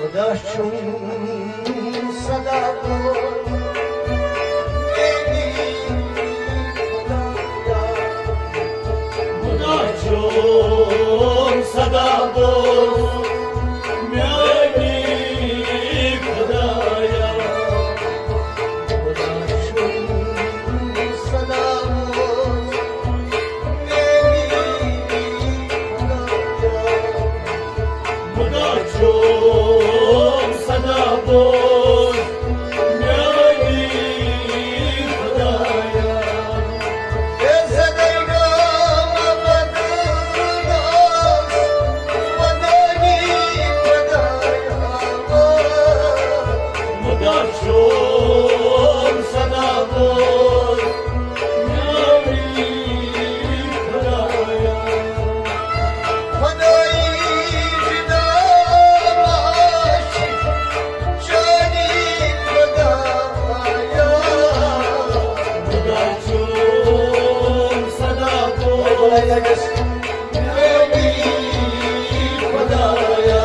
خداشون صدا بود خداشون صدا بود میانی خدایا خداشون صدا بود خداشون صدا بود میانی خدایا خداشون صدا بود میانی خدایا خداشون صدا بود میانی خدایا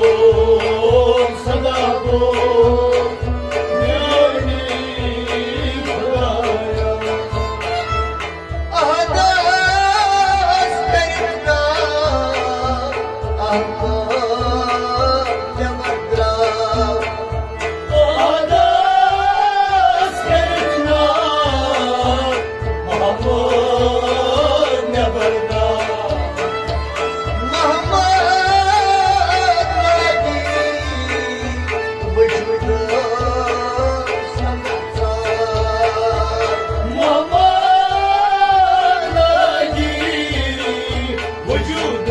خداشون صدا بود میانی خدایا آداس کردنا محمود نبردا محمد نگیری وجود سنگرسا محمد نگیری وجود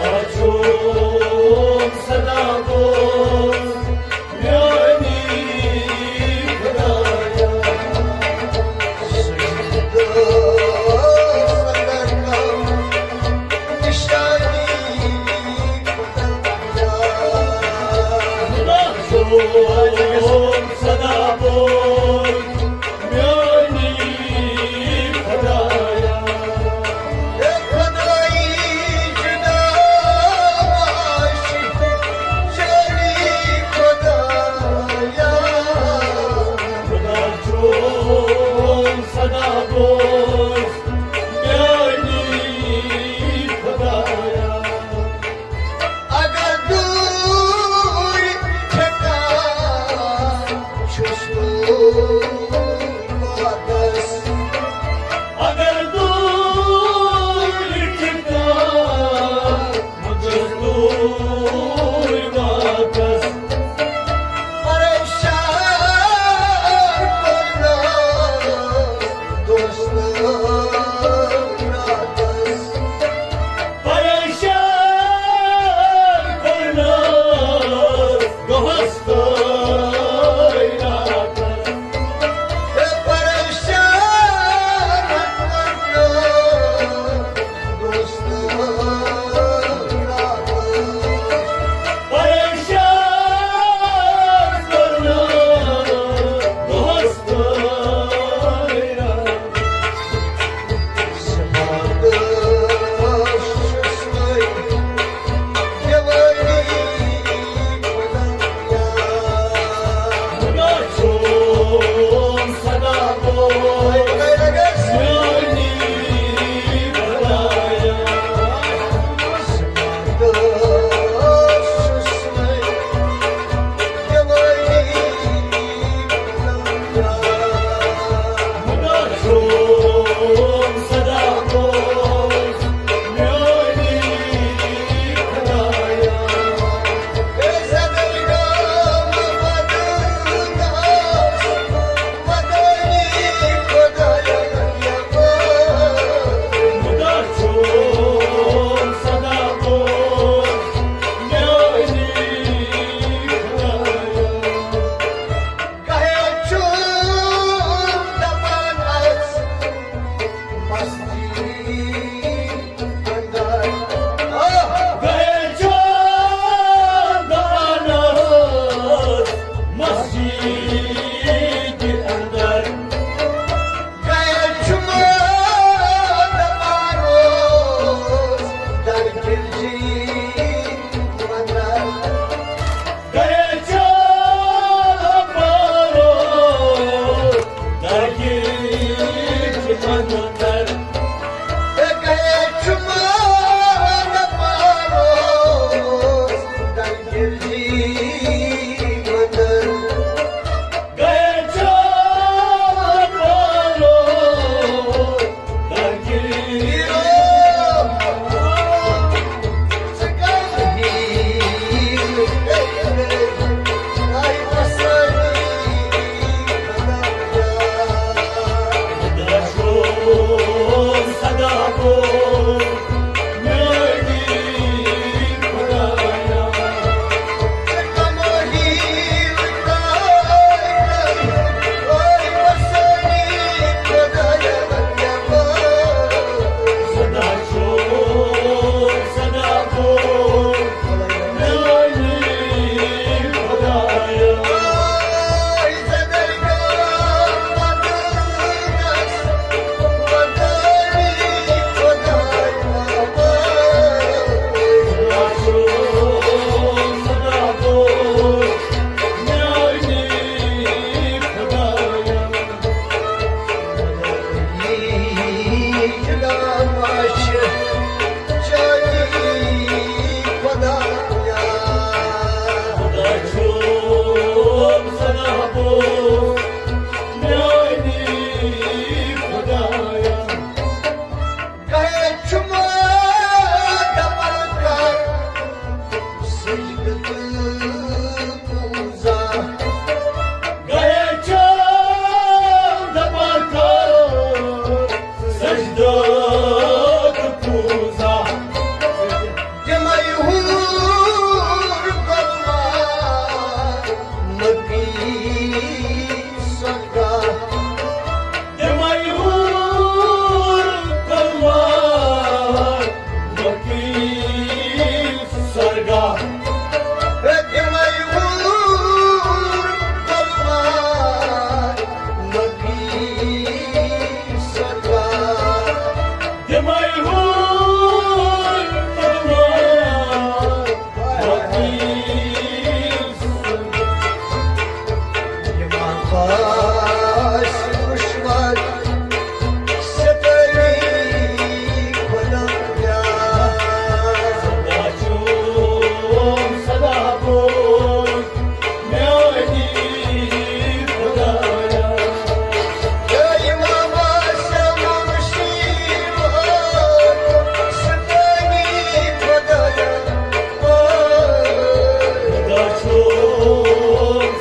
خداشون صدا بود میانی خدایا خداشون صدا بود میانی خدایا خداشون صدا بود میانی خدایا اگر دور چکا چشم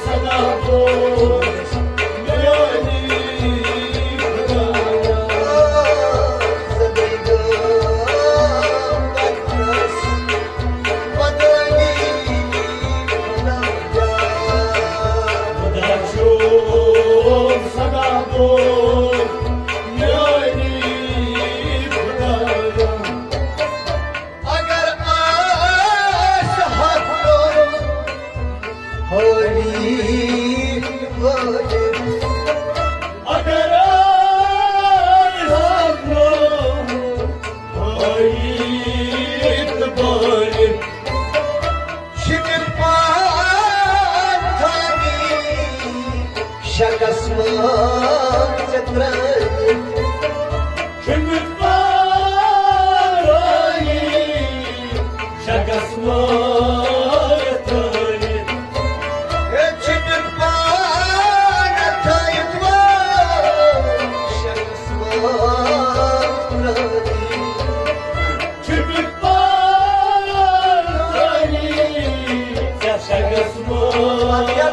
صدا باش میانی خدایا زدیدم بدنس بدنی خدایا خدا چون صدا باش میانی خدایا اگر آش حق حالی باید اگر آیت باید شکر پاتانی شکسمان چترانی çünkü parayı şakasmayı شکر پاتانی شکسمان çünkü parayı şakasmayı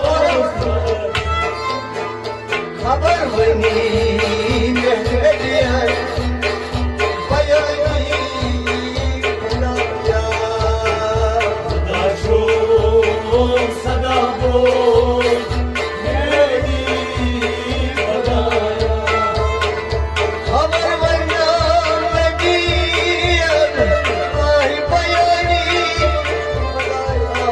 خبر بنی مهدیان بیانی خدایا da çok sada boy neydi badaya خبر بنی مهدیان ay بیانی خدایا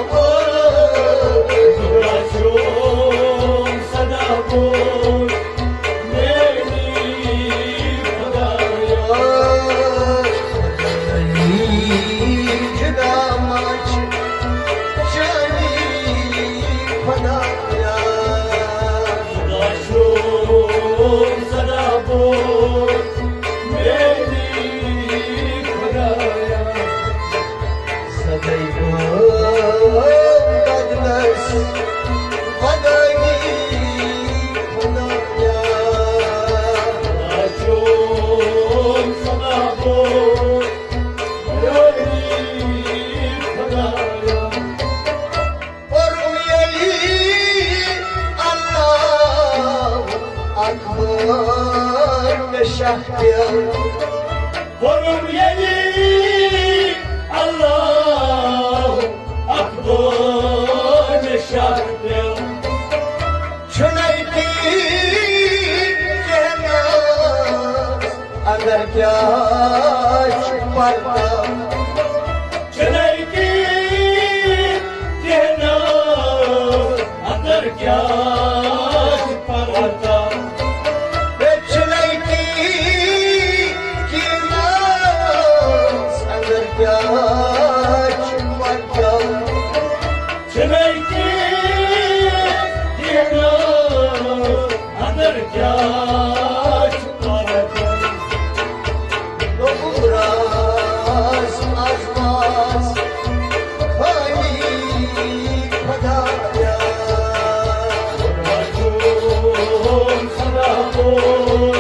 da çok sada boy neydi badaya جدا ماچ جانی خدایا da çok sada boy neydi badaya زدیدم بدنس بدنی خدایا Açın sana boy, gönlüm kadaya. Oruyeli Allah akbar ve şahyar Korum yedi Allah, akbar ve şahya. Çöneyti cenaz agar kya çıkparda Çeneyki kena, agar kya parata. ve çöneyti cenaz agar kya çıkparda Çeneyki kena, agar kya parata. Doğuraz azmaz Hali kadaya Açın sana boy,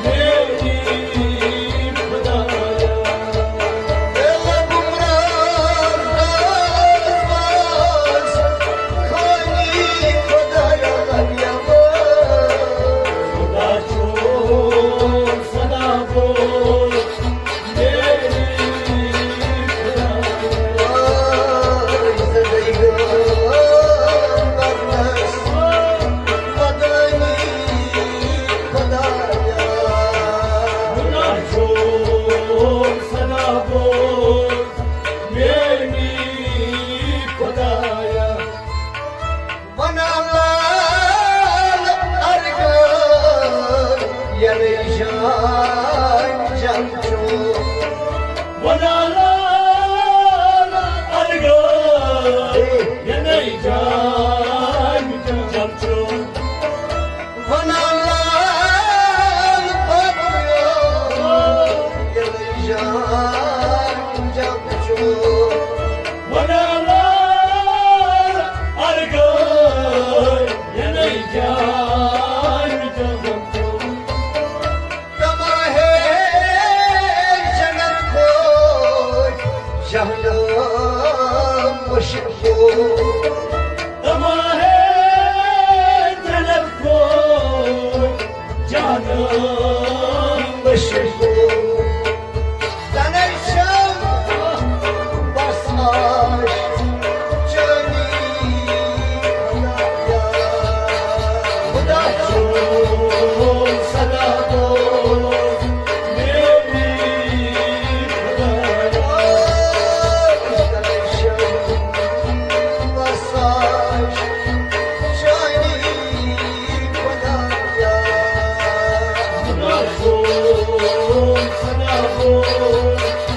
neydim kadaya. Ela bumraz azmaz Hali kadaya yamaz Açın sana boy, neydim kadaya. Ay zedeygan barnas Madani kadaya Açın sana boy, neydim kadaya. Bana lal argan yanacak cancu Vanalar argan, yanaycan camço. Bana lal bakıyor yanacak cancu Vanalar argan, yanaycan camço. Dama hey cennet koy Cahnam boşu છું